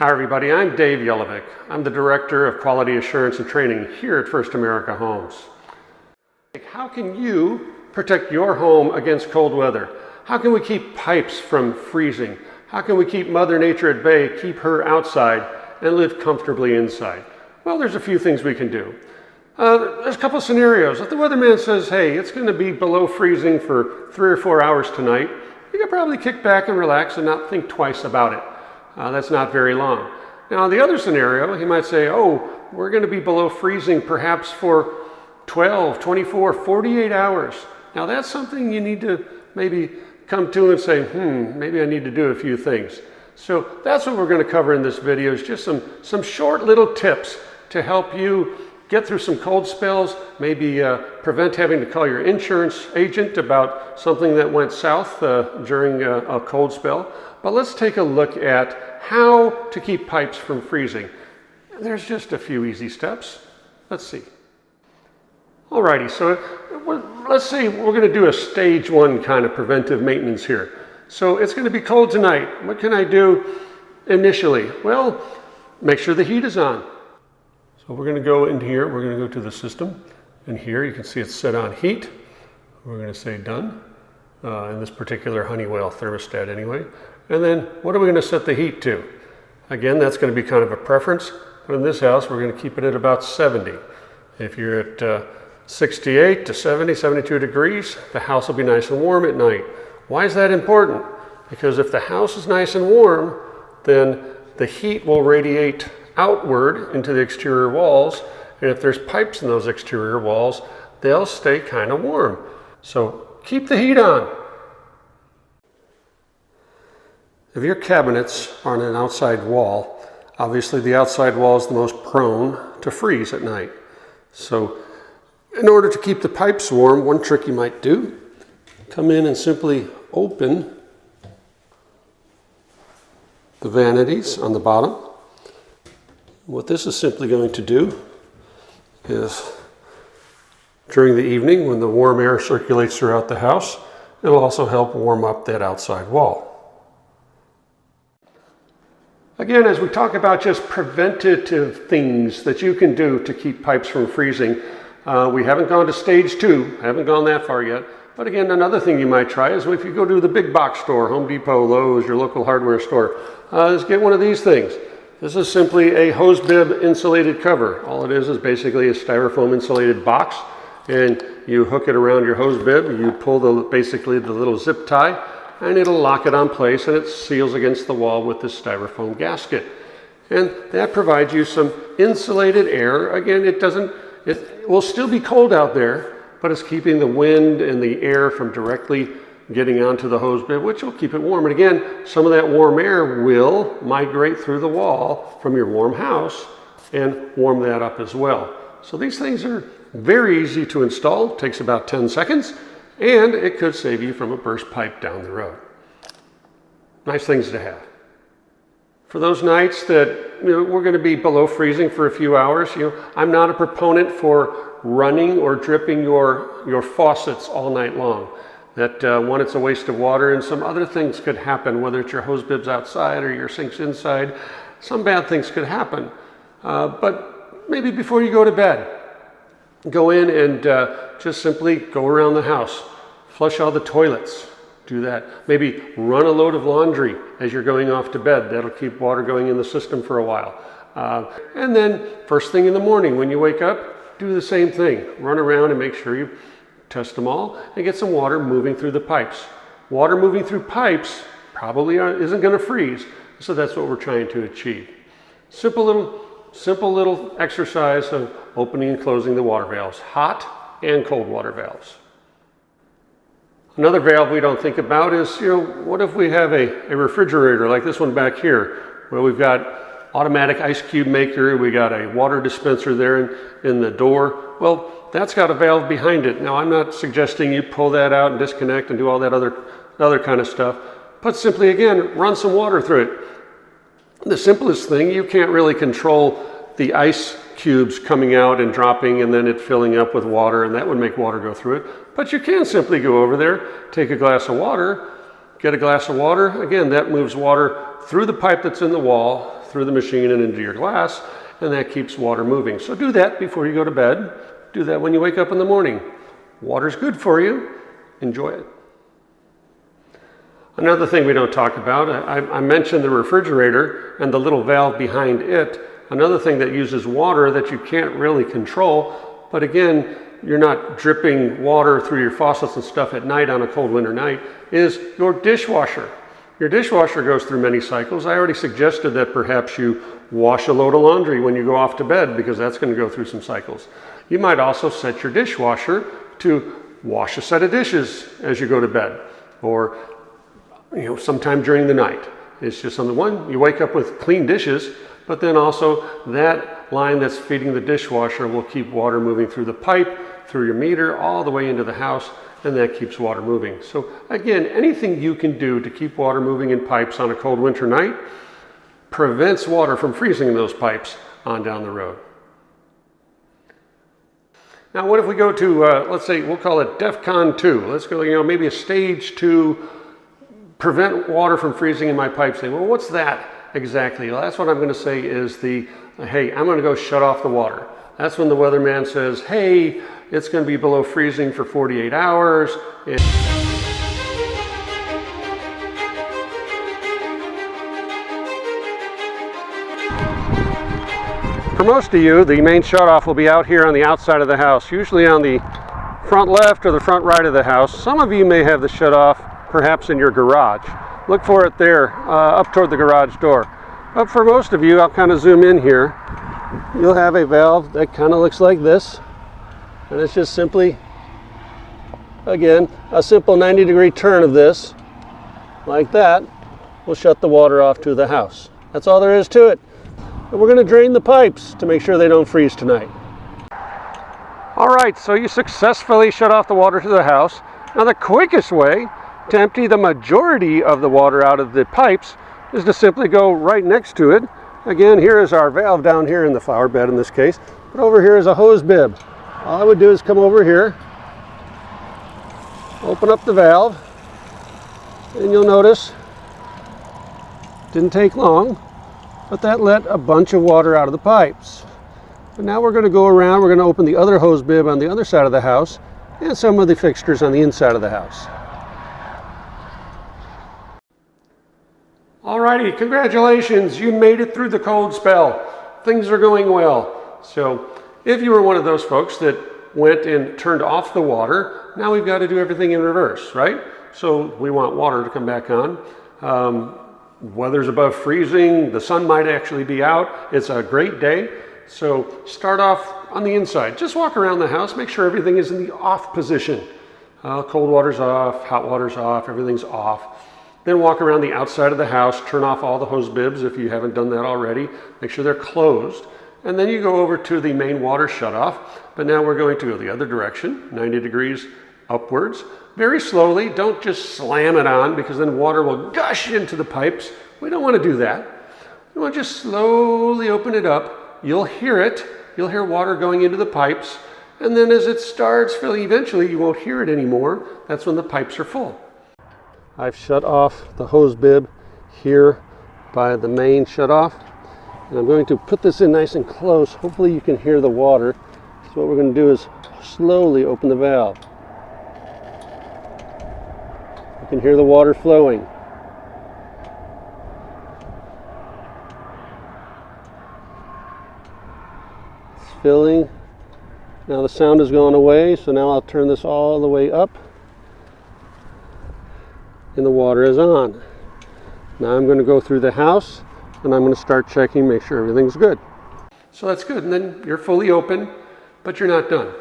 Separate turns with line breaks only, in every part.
Hi everybody, I'm Dave Yelovic. I'm the Director of Quality Assurance and Training here at First America Homes. How can you protect your home against cold weather? How can we keep pipes from freezing? How can we keep Mother Nature at bay, keep her outside, and live comfortably inside? Well, there's a few things we can do. There's a couple of scenarios. If the weatherman says, hey, it's going to be below freezing for 3 or 4 hours tonight, you can probably kick back and relax and not think twice about it. That's not very long. Now, the other scenario, he might say, oh, we're going to be below freezing perhaps for 12, 24, 48 hours. Now, that's something you need to maybe come to and say, maybe I need to do a few things. So that's what we're going to cover in this video, is just some short little tips to help you get through some cold spells, maybe prevent having to call your insurance agent about something that went south during a cold spell. But let's take a look at how to keep pipes from freezing. There's just a few easy steps. Let's see. Alrighty, so let's say we're going to do a stage 1 kind of preventive maintenance here. So it's going to be cold tonight. What can I do initially? Well, make sure the heat is on. So we're going to go in here, we're going to go to the system, and here you can see it's set on heat. We're going to say done, in this particular Honeywell thermostat anyway. And then what are we going to set the heat to? Again, that's going to be kind of a preference, but in this house we're going to keep it at about 70. If you're at 68 to 70, 72 degrees, the house will be nice and warm at night. Why is that important? Because if the house is nice and warm, then the heat will radiate outward into the exterior walls, and if there's pipes in those exterior walls, they'll stay kind of warm. So keep the heat on. If your cabinets are on an outside wall, obviously the outside wall is the most prone to freeze at night. So in order to keep the pipes warm, one trick you might do, come in and simply open the vanities on the bottom. What this is simply going to do is, during the evening when the warm air circulates throughout the house, it'll also help warm up that outside wall. Again, as we talk about just preventative things that you can do to keep pipes from freezing, we haven't gone to stage 2, haven't gone that far yet. But again, another thing you might try is if you go to the big box store, Home Depot, Lowe's, your local hardware store, is get one of these things. This is simply a hose bib insulated cover. All it is basically a styrofoam insulated box, and you hook it around your hose bib, you pull basically the little zip tie, and it'll lock it on place, and it seals against the wall with this styrofoam gasket. And that provides you some insulated air. Again, it will still be cold out there, but it's keeping the wind and the air from directly getting onto the hose bib, which will keep it warm. And again, some of that warm air will migrate through the wall from your warm house and warm that up as well. So these things are very easy to install. It takes about 10 seconds, and it could save you from a burst pipe down the road. Nice things to have. For those nights that we're going to be below freezing for a few hours, I'm not a proponent for running or dripping your faucets all night long. One, it's a waste of water, and some other things could happen, whether it's your hose bibs outside or your sinks inside. Some bad things could happen. But maybe before you go to bed, go in and just simply go around the house. Flush all the toilets. Do that. Maybe run a load of laundry as you're going off to bed. That'll keep water going in the system for a while. And then first thing in the morning when you wake up, do the same thing. Run around and make sure you test them all and get some water moving through the pipes. Water moving through pipes probably isn't going to freeze, so that's what we're trying to achieve. Simple little exercise of opening and closing the water valves, hot and cold water valves. Another valve we don't think about is, what if we have a refrigerator like this one back here, where we've got automatic ice cube maker, we got a water dispenser there in the door. Well, that's got a valve behind it. Now, I'm not suggesting you pull that out and disconnect and do all that other kind of stuff, but simply, again, run some water through it. The simplest thing, you can't really control the ice cubes coming out and dropping and then it filling up with water, and that would make water go through it. But you can simply go over there, take a glass of water, get a glass of water. Again, that moves water through the pipe that's in the wall, through the machine and into your glass, and that keeps water moving. So do that before you go to bed. Do that when you wake up in the morning. Water's good for you. Enjoy it. Another thing we don't talk about, I mentioned the refrigerator and the little valve behind it. Another thing that uses water that you can't really control, but again, you're not dripping water through your faucets and stuff at night on a cold winter night, is your dishwasher. Your dishwasher goes through many cycles. I already suggested that perhaps you wash a load of laundry when you go off to bed, because that's going to go through some cycles. You might also set your dishwasher to wash a set of dishes as you go to bed, or sometime during the night. It's just something, one, you wake up with clean dishes, but then also that line that's feeding the dishwasher will keep water moving through the pipe, through your meter, all the way into the house, and that keeps water moving. So again, anything you can do to keep water moving in pipes on a cold winter night prevents water from freezing in those pipes on down the road. Now, what if we go to, let's say, we'll call it DEFCON 2. Let's go, maybe a stage 2, prevent water from freezing in my pipes. Say, well, what's that exactly? Well, that's what I'm going to say is hey, I'm going to go shut off the water. That's when the weatherman says, hey, it's going to be below freezing for 48 hours. For most of you, the main shutoff will be out here on the outside of the house, usually on the front left or the front right of the house. Some of you may have the shutoff perhaps in your garage. Look for it there, up toward the garage door. But for most of you, I'll kind of zoom in here. You'll have a valve that kind of looks like this. And it's just simply, again, a simple 90-degree turn of this, like that, will shut the water off to the house. That's all there is to it. And we're going to drain the pipes to make sure they don't freeze tonight. All right, so you successfully shut off the water to the house. Now the quickest way to empty the majority of the water out of the pipes is to simply go right next to it. Again, here is our valve down here in the flower bed in this case, but over here is a hose bib. All I would do is come over here, open up the valve, and you'll notice it didn't take long, but that let a bunch of water out of the pipes. But now we're going to go around, we're going to open the other hose bib on the other side of the house and some of the fixtures on the inside of the house. Alrighty, congratulations, you made it through the cold spell. Things are going well. So if you were one of those folks that went and turned off the water, now we've got to do everything in reverse, right? So we want water to come back on. Weather's above freezing, the sun might actually be out. It's a great day. So start off on the inside. Just walk around the house, make sure everything is in the off position. Cold water's off, hot water's off, everything's off. Then walk around the outside of the house, turn off all the hose bibs if you haven't done that already. Make sure they're closed. And then you go over to the main water shutoff. But now we're going to go the other direction, 90 degrees upwards. Very slowly, don't just slam it on because then water will gush into the pipes. We don't want to do that. You want to just slowly open it up. You'll hear it. You'll hear water going into the pipes. And then as it starts filling, eventually you won't hear it anymore. That's when the pipes are full. I've shut off the hose bib here by the main shutoff. And I'm going to put this in nice and close. Hopefully you can hear the water. So what we're going to do is slowly open the valve. You can hear the water flowing. It's filling. Now the sound has gone away, so now I'll turn this all the way up. And the water is on. Now I'm going to go through the house and I'm going to start checking, make sure everything's good. So that's good, and then you're fully open, but you're not done.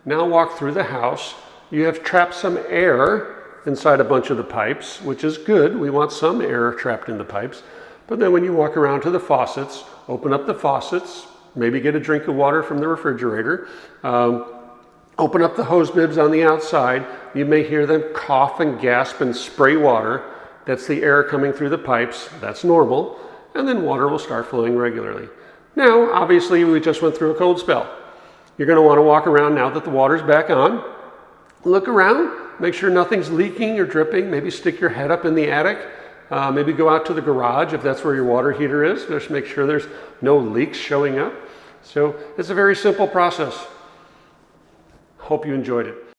Now walk through the house. You have trapped some air inside a bunch of the pipes, which is good. We want some air trapped in the pipes. But then when you walk around to the faucets, open up the faucets, maybe get a drink of water from the refrigerator, open up the hose bibs on the outside. You may hear them cough and gasp and spray water. That's the air coming through the pipes. That's normal. And then water will start flowing regularly. Now, obviously, we just went through a cold spell. You're going to want to walk around now that the water's back on. Look around. Make sure nothing's leaking or dripping. Maybe stick your head up in the attic Maybe go out to the garage if that's where your water heater is. Just make sure there's no leaks showing up. So it's a very simple process. Hope you enjoyed it.